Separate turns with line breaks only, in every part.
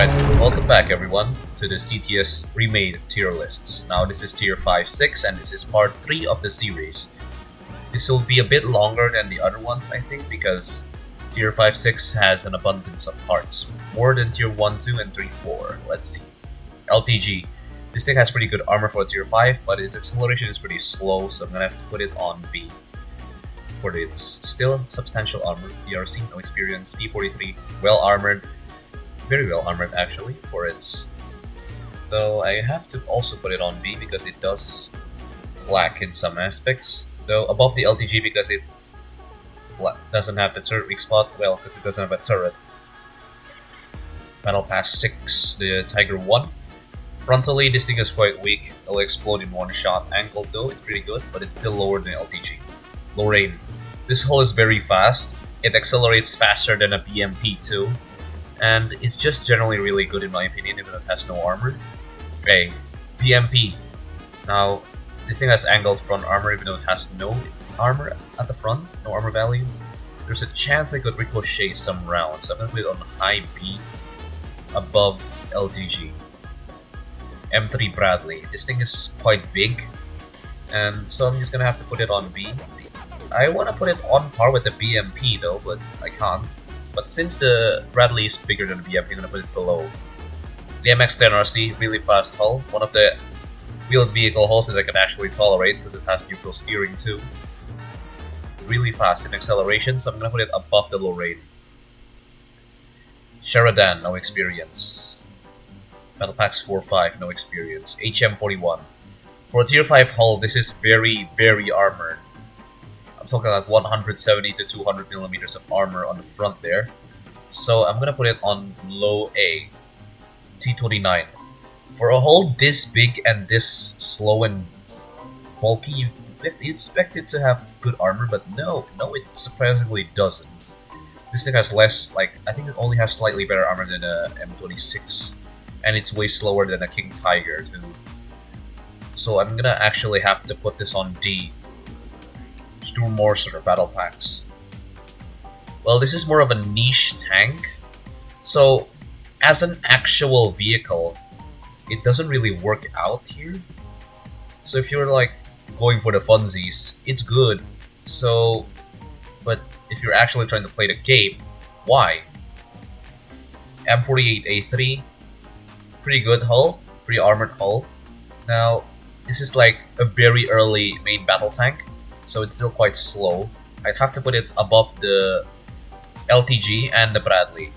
Alright, welcome back everyone to the CTS Remade tier lists. Now this is tier 5-6 and this is part 3 of the series. This will be a bit longer than the other ones I think because tier 5-6 has an abundance of parts. More than tier 1-2 and 3-4. Let's see. LTG. This thing has pretty good armor for tier 5 but its acceleration is pretty slow, so I'm gonna have to put it on B. For its still substantial armor. DRC, no experience. P43, well armored. Very well armored actually for its, though I have to also put it on B because it does lack in some aspects, though above the LTG because it doesn't have the turret weak spot, well because it doesn't have a turret. Battle Pass 6, the Tiger 1. Frontally this thing is quite weak, it'll explode in one shot. Angled though, it's pretty good, but it's still lower than LTG. Lorraine. This hull is very fast, it accelerates faster than a BMP too. And it's just generally really good in my opinion, even though it has no armor. Okay, BMP. Now, this thing has angled front armor even though it has no armor at the front, no armor value. There's a chance I could ricochet some rounds, so I'm gonna put it on high B, above LTG. M3 Bradley. This thing is quite big, and so I'm just gonna have to put it on B. I wanna put it on par with the BMP though, but I can't. But since the Bradley is bigger than the BMP, I'm gonna put it below. The MX-10RC, really fast hull. One of the wheeled vehicle hulls that I can actually tolerate because it has neutral steering too. Really fast in acceleration, so I'm gonna put it above the Lorraine. Sheridan, no experience. Battle Packs 4-5, no experience. HM41. For a tier 5 hull, this is very, very armored. I'm talking like 170 to 200 millimeters of armor on the front there. So I'm gonna put it on low A. T29. For a hull this big and this slow and bulky, you expect it to have good armor, but no, it surprisingly doesn't. This thing has less, like, I think it only has slightly better armor than a M26. And it's way slower than a King Tiger too. So I'm gonna actually have to put this on D. Sturm Morser Battle Packs. Well, this is more of a niche tank, so as an actual vehicle, it doesn't really work out here. So if you're like going for the funsies, it's good. So, but if you're actually trying to play the game, why? M48A3, pretty good hull, pretty armored hull. Now, this is like a very early main battle tank, so it's still quite slow. I'd have to put it above the LTG and the Bradley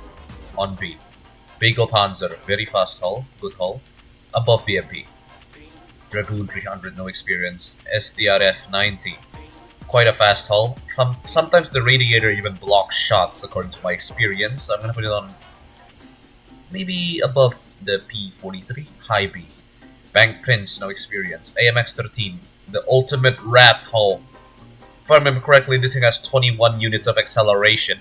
on B. Bagel Panzer, very fast hull, good hull, above BMP. Dragoon 300, no experience. SDRF 90, quite a fast hull. Sometimes the radiator even blocks shots according to my experience, so I'm gonna put it on maybe above the P43, high B. Bank Prince, no experience. AMX 13, the ultimate rat hull. If I remember correctly, this thing has 21 units of acceleration.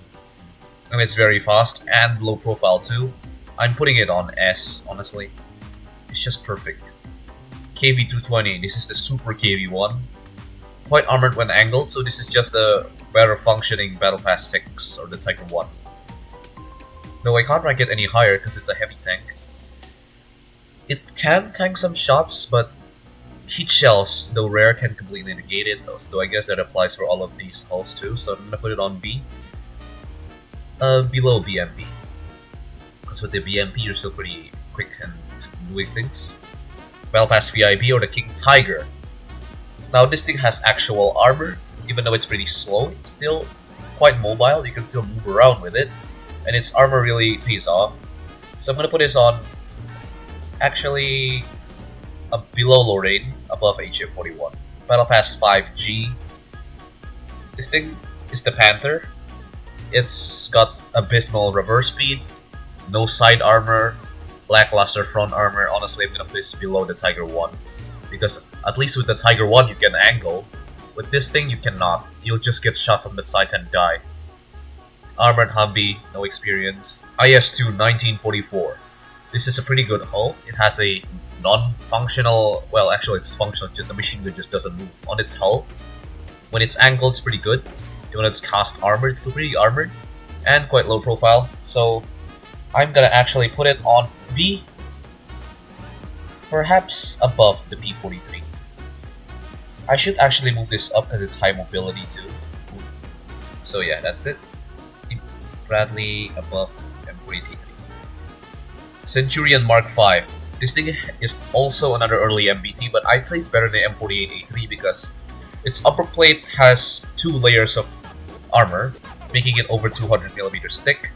And it's very fast and low profile too. I'm putting it on S, honestly. It's just perfect. KV-220, this is the super KV one. Quite armored when angled, so this is just a better functioning Battle Pass 6 or the Tiger 1. Though I can't rank it any higher because it's a heavy tank. It can tank some shots, but heat shells, though rare, can completely negate it, though I guess that applies for all of these hulls too, so I'm gonna put it on B. Below BMP. Because with the BMP, you're still pretty quick and doing things. Battle Pass VIB or the King Tiger. Now this thing has actual armor, even though it's pretty slow, it's still quite mobile, you can still move around with it, and its armor really pays off. So I'm gonna put this on, actually, below Lorraine, above HM41. Battle Pass 5G. This thing is the Panther. It's got abysmal reverse speed, no side armor, lackluster front armor. Honestly, I'm gonna put this below the Tiger 1. Because at least with the Tiger 1 you can angle. With this thing you cannot. You'll just get shot from the side and die. Armored Humvee, no experience. IS-2 1944. This is a pretty good hull. It has a non-functional, well actually it's functional, the machine gun just doesn't move on its hull. When it's angled it's pretty good. Even though it's cast armored, it's still pretty armored and quite low profile. So I'm gonna actually put it on B, perhaps above the P43. I should actually move this up because it's high mobility too. So yeah, that's it. Bradley above M48A3. Centurion Mark V. This thing is also another early MBT, but I'd say it's better than M48A3 because its upper plate has 2 layers of armor, making it over 200mm thick.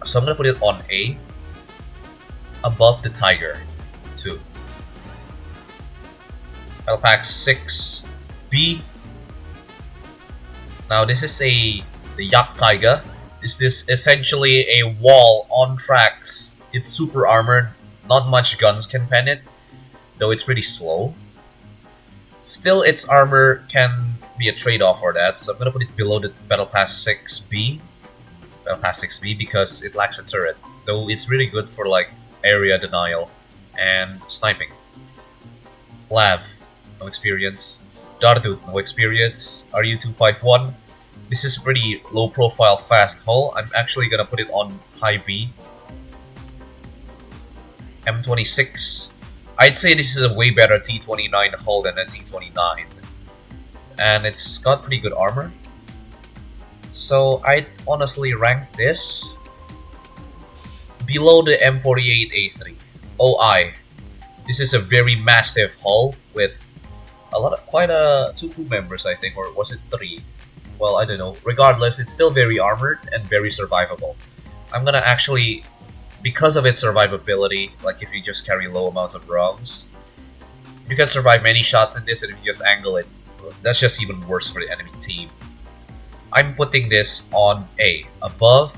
So I'm gonna put it on A, above the Tiger 2. Battle Pack 6 B. Now this is the Yak Taiga. This is essentially a wall on tracks. It's super armored, not much guns can pen it, though it's pretty slow. Still, its armor can be a trade-off for that, so I'm gonna put it below the Battle Pass 6B. Battle Pass 6B because it lacks a turret, though it's really good for like area denial and sniping. Lav, no experience. Dartooth, no experience. RU-251. This is pretty low profile fast hull. I'm actually gonna put it on high B. M26. I'd say this is a way better T29 hull than a T29. And it's got pretty good armor. So I'd honestly rank this below the M48A3. OI. This is a very massive hull with quite a 2 crew members, I think, or was it 3? Well, I don't know. Regardless, it's still very armored and very survivable. I'm gonna actually, because of its survivability, like if you just carry low amounts of rounds, you can survive many shots in this, and if you just angle it, that's just even worse for the enemy team. I'm putting this on A, above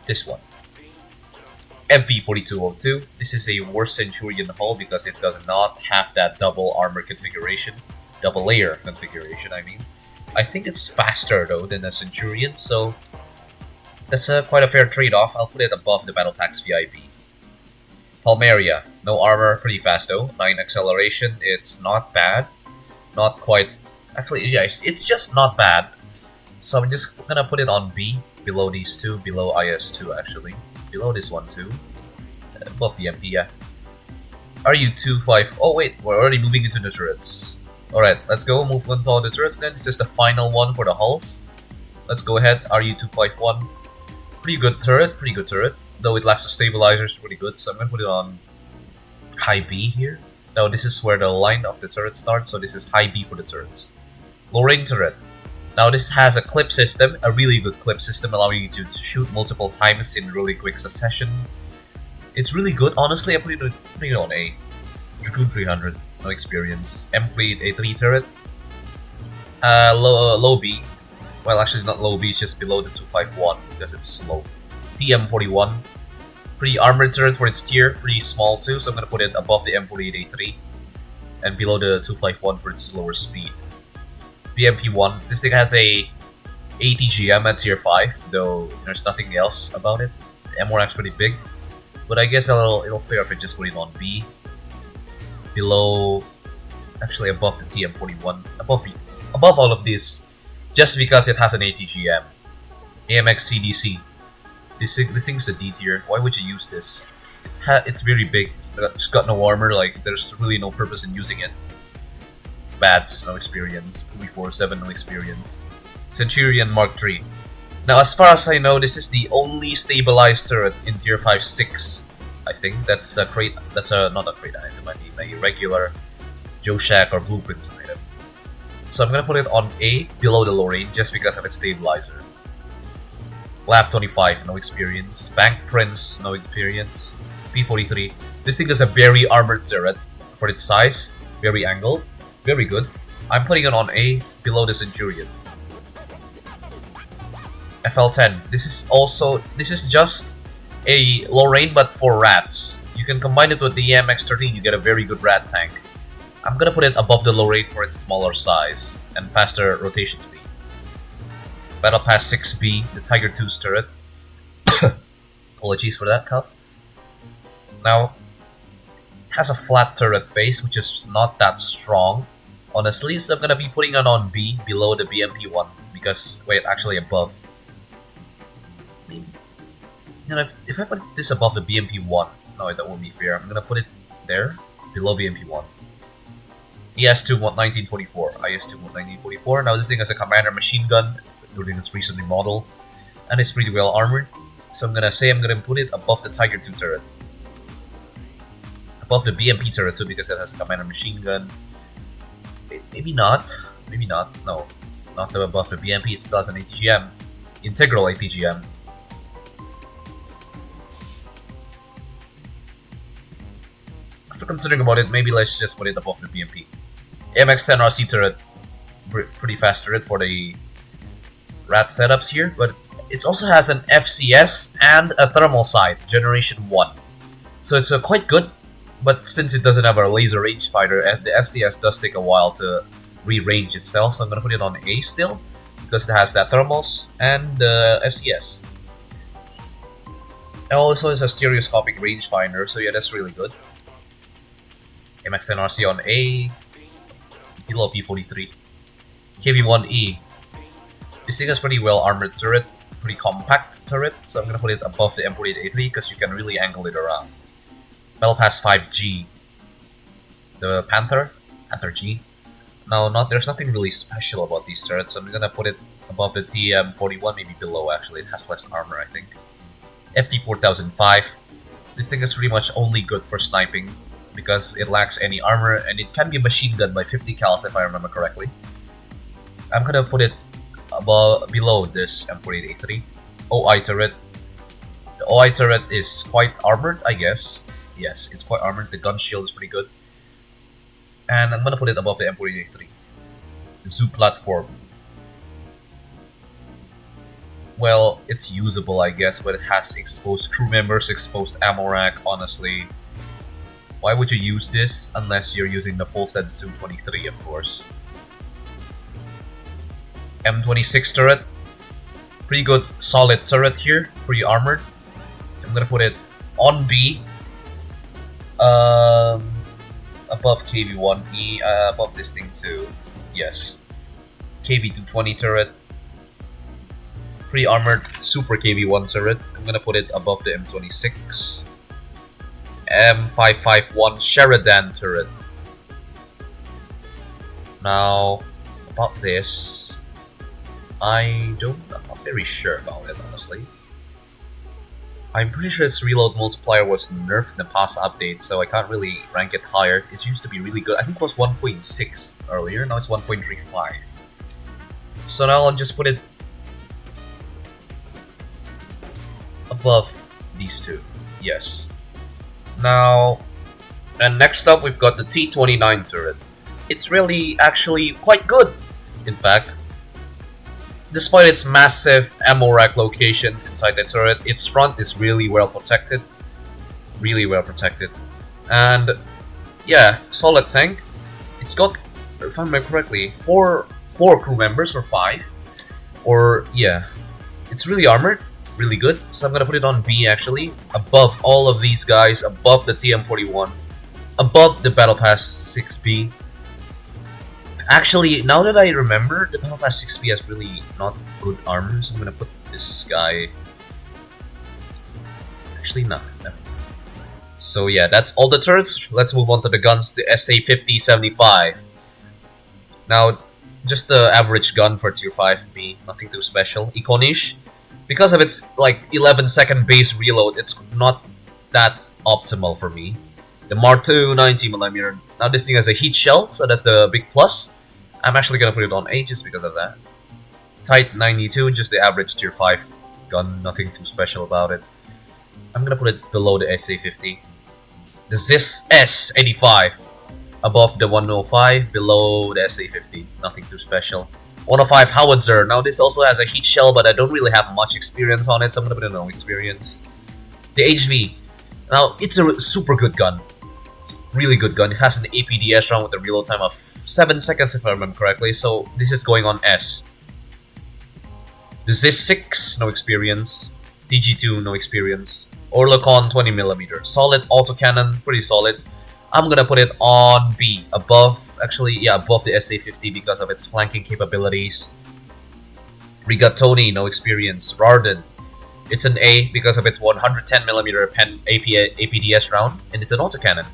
this one. MP4202. This is a worse Centurion hull because it does not have that double armor configuration. Double layer configuration, I mean. I think it's faster though than a Centurion, so that's quite a fair trade-off. I'll put it above the Battle Packs VIP. Palmeria, no armor, pretty fast though. 9 acceleration, it's not bad. Not quite... Actually, yeah, it's just not bad. So I'm just gonna put it on B, below these two, below IS2 actually. Below this one too. Above the MP, yeah. RU-25... Oh wait, we're already moving into the turrets. Alright, let's go, move on to all the turrets then. This is the final one for the hulls. Let's go ahead, RU-251. Pretty good turret. Though it lacks the stabilizers, pretty good, so I'm gonna put it on high B here. Now this is where the line of the turret starts, so this is high B for the turrets. Low-range turret. Now this has a clip system, a really good clip system, allowing you to shoot multiple times in really quick succession. It's really good, honestly. I'm putting it on A. Dragoon 300, no experience. M-Plate A3 turret. Low B. Well, actually not low B, it's just below the 251 because it's slow. TM41. Pretty armored turret for its tier, pretty small too, so I'm gonna put it above the M48A3 and below the 251 for its slower speed. BMP1. This thing has a ATGM at tier 5, though there's nothing else about it. The M1X pretty big, but I guess it'll fare if I just put it on B. Below, actually above the TM41, above all of these, just because it has an ATGM. AMX CDC. This thing's the D tier. Why would you use this? It's very big. It's got no armor. Like there's really no purpose in using it. Bats, no experience. PB47, no experience. Centurion Mark III. Now, as far as I know, this is the only stabilized turret in tier 5-6. I think that's a crate. That's not a crate item. I mean a regular Joe Shack or Blueprints item. So I'm gonna put it on A, below the low range, just because of its stabilizer. Lab 25, no experience. Bank Prince, no experience. P43. This thing is a very armored turret for its size, very angled. Very good. I'm putting it on A, below the Centurion. FL10. This is just a low range but for rats. You can combine it with the EMX13, you get a very good rat tank. I'm gonna put it above the low range for its smaller size and faster rotation speed. Battle Pass 6B, the Tiger 2's turret. Apologies for that, Cuff. Now, has a flat turret face, which is not that strong. Honestly, so I'm gonna be putting it on B, below the BMP1, because, wait, actually above. maybe. You know, if I put this above the BMP-1, no, that won't be fair. I'm gonna put it there, below BMP-1. ES2 1944, IS2 1944. Now this thing has a commander machine gun during its recently model, and it's pretty well armored. So I'm gonna put it above the Tiger 2 turret, above the BMP turret too, because it has a commander machine gun. Maybe not. No, not above the BMP. It still has an ATGM, integral APGM. After considering about it, maybe let's just put it above the BMP. MX-10 RC turret, pretty fast turret for the rat setups here, but it also has an FCS and a thermal sight, generation 1. So it's quite good, but since it doesn't have a laser rangefinder, the FCS does take a while to re-range itself, so I'm gonna put it on A still, because it has that thermals and the FCS. It also has a stereoscopic rangefinder, so yeah, that's really good. MX-10 RC on A, below P43. KV-1E. This thing has pretty well armored turret, pretty compact turret, so I'm gonna put it above the M48A3 because you can really angle it around. Battle Pass 5G. The Panther G. Now, there's nothing really special about these turrets, so I'm gonna put it above the TM41, maybe below actually. It has less armor, I think. FP4005. This thing is pretty much only good for sniping, because it lacks any armor, and it can be machine gunned by 50 cals if I remember correctly. I'm gonna put it below this M48A3. OI turret. The OI turret is quite armored, I guess. Yes, it's quite armored. The gun shield is pretty good. And I'm gonna put it above the M48A3. The Zoo platform. Well, it's usable, I guess, but it has exposed crew members, exposed ammo rack, honestly. Why would you use this unless you're using the full set Su-23, of course. M26 turret. Pretty good, solid turret here. Pretty armored. I'm gonna put it on B. Above KV-1E, above this thing too. Yes. KV-220 turret. Pretty armored, super KV-1 turret. I'm gonna put it above the M26. M551 Sheridan turret. Now, about this, I'm not very sure about it, honestly. I'm pretty sure its reload multiplier was nerfed in the past update, so I can't really rank it higher. It used to be really good. I think it was 1.6 earlier, now it's 1.35. So now I'll just put it above these two. Yes. Now, and next up we've got the T-29 turret. It's really actually quite good, in fact. Despite its massive ammo rack locations inside the turret, its front is really well protected. Really well protected. And yeah, solid tank. It's got, if I remember correctly, four crew members or 5. Or yeah, it's really armored. Really good, so I'm gonna put it on B actually, above all of these guys, above the TM41, above the Battle Pass 6B. Actually, now that I remember, the Battle Pass 6B has really not good armor, so I'm gonna put this guy. Actually, no. So yeah, that's all the turrets. Let's move on to the guns, the SA-50-75. Now, just the average gun for Tier 5B, nothing too special. Iconish. Because of its like 11-second base reload, it's not that optimal for me. The Martu 90mm. Now this thing has a heat shell, so that's the big plus. I'm actually gonna put it on A just because of that. Type 92, just the average Tier 5 gun, nothing too special about it. I'm gonna put it below the SA-50. The ZIS S-85, above the 105, below the SA-50, nothing too special. 105 Howitzer. Now this also has a heat shell, but I don't really have much experience on it, so I'm gonna put it on no experience. The HV. Now it's a super good gun. Really good gun. It has an APDS round with a reload time of 7 seconds if I remember correctly, so this is going on S. The ZIS-6, no experience. DG2, no experience. Orlocon 20mm. Solid autocannon, pretty solid. I'm gonna put it on B, above, actually, yeah, above the SA-50 because of its flanking capabilities. Rigatoni, no experience. Rarden, It's an A because of its 110mm pen APDS round, and it's an autocannon.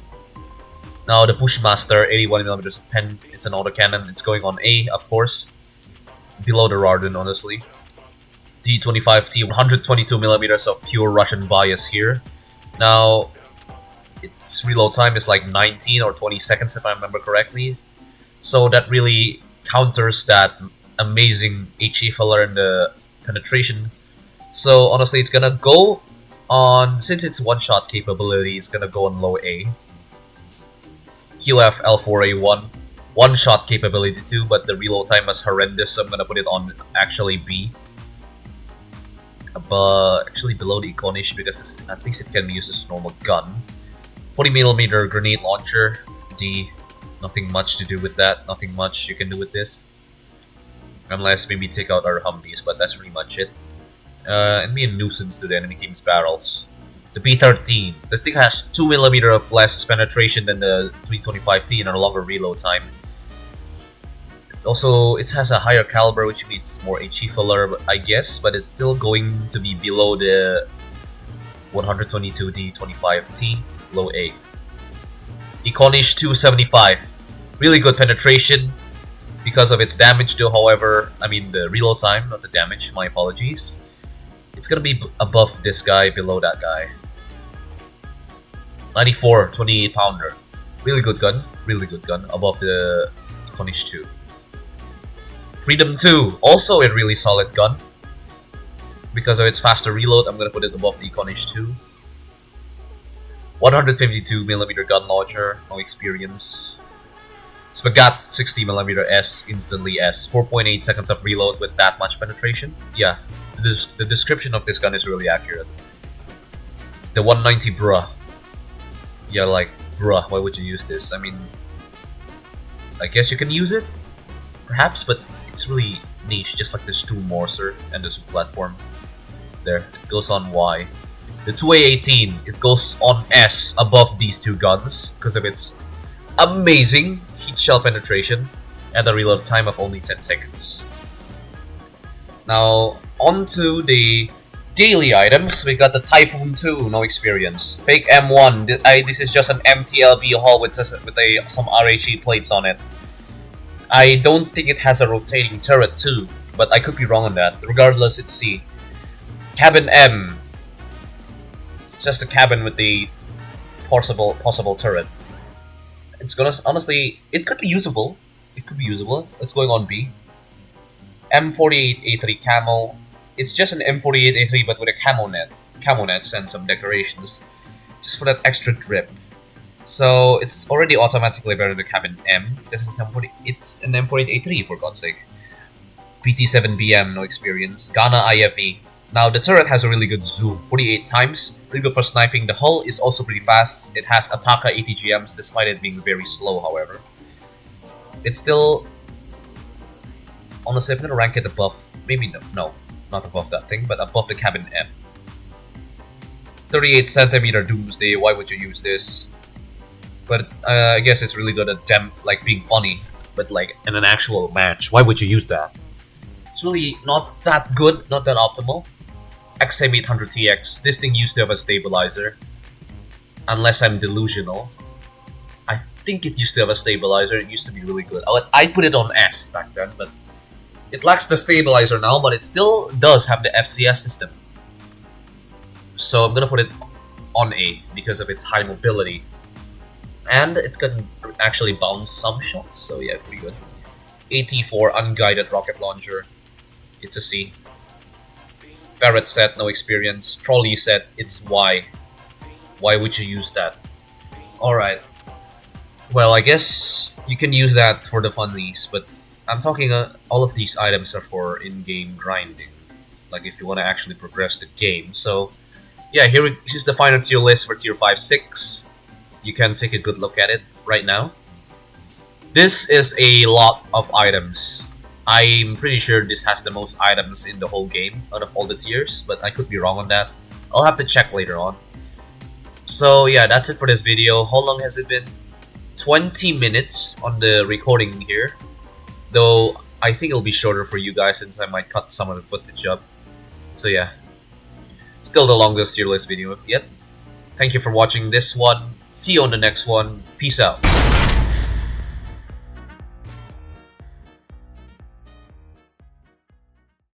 Now the Pushmaster 81mm pen, it's an autocannon. It's going on A, of course, below the Rardin, honestly. D25T 122mm of pure Russian bias here. Now its reload time is like 19 or 20 seconds if I remember correctly. So that really counters that amazing HE filler in the penetration. So honestly, it's gonna go on, since it's one-shot capability, it's gonna go on low A. QF L4A1, one-shot capability too, but the reload time is horrendous, so I'm gonna put it on actually B. But actually below the Iconish because at least it can be used as a normal gun. 40mm grenade launcher, D. Nothing much to do with that, nothing much you can do with this. Unless maybe take out our Humvees, but that's pretty much it. And be a nuisance to the enemy team's barrels. The B13, this thing has 2mm of less penetration than the 325T and a longer reload time. Also, it has a higher caliber, which means more HE filler, I guess, but it's still going to be below the 122D 25T, low A. Iconish 275, really good penetration because of its damage though, however, I mean the reload time, not the damage, my apologies. It's gonna be above this guy, below that guy. 94, 28 pounder. Really good gun, above the Iconish 2. Freedom 2, also a really solid gun. Because of its faster reload, I'm gonna put it above the Iconish 2. 152mm gun launcher, no experience. Spagat 60mm S, instantly S. 4.8 seconds of reload with that much penetration. Yeah, the description of this gun is really accurate. The 190 bruh. Yeah, like, bruh, why would you use this? I mean, I guess you can use it, perhaps, but it's really niche, just like the Stu Morser and the Stu platform. There, it goes on Y. The 2A18, it goes on S above these two guns because of its amazing heat shell penetration and a reload time of only 10 seconds. Now, on to the daily items. We got the Typhoon 2, no experience. Fake M1, this is just an MTLB hull with some RHE plates on it. I don't think it has a rotating turret too, but I could be wrong on that. Regardless, it's C. Cabin M. It's just a cabin with the possible turret. It's gonna, honestly, it could be usable. It's going on B. M48A3 camo. It's just an M48A3 but with a camo nets and some decorations, just for that extra drip. So it's already automatically better than the cabin M. It's an M48A3 for God's sake. PT7BM, no experience. Ghana IFE. Now the turret has a really good zoom, 48 times, really good for sniping. The hull is also pretty fast. It has Ataka ATGMs despite it being very slow, however. It's still, honestly, I'm gonna rank it above, maybe no, not above that thing, but above the cabin M. 38cm Doomsday, why would you use this? But I guess it's really good at like being funny, but like in an actual match, why would you use that? It's really not that good, not that optimal. XM800TX, this thing used to have a stabilizer. Unless I'm delusional. I think it used to have a stabilizer, it used to be really good. I put it on S back then, but it lacks the stabilizer now, but it still does have the FCS system. So I'm gonna put it on A because of its high mobility. And it can actually bounce some shots, so yeah, pretty good. AT4 unguided rocket launcher, it's a C. Ferret set, no experience. Trolley set, it's Y. Why would you use that? Alright. Well, I guess you can use that for the funnies, but I'm talking all of these items are for in-game grinding. Like if you want to actually progress the game. So yeah, here's the final tier list for tier 5-6. You can take a good look at it right now. This is a lot of items. I'm pretty sure this has the most items in the whole game out of all the tiers, but I could be wrong on that. I'll have to check later on. So yeah, that's it for this video. How long has it been? 20 minutes on the recording here. Though I think it'll be shorter for you guys since I might cut some of the footage up. So yeah. Still the longest tier list video yet. Thank you for watching this one. See you on the next one. Peace out.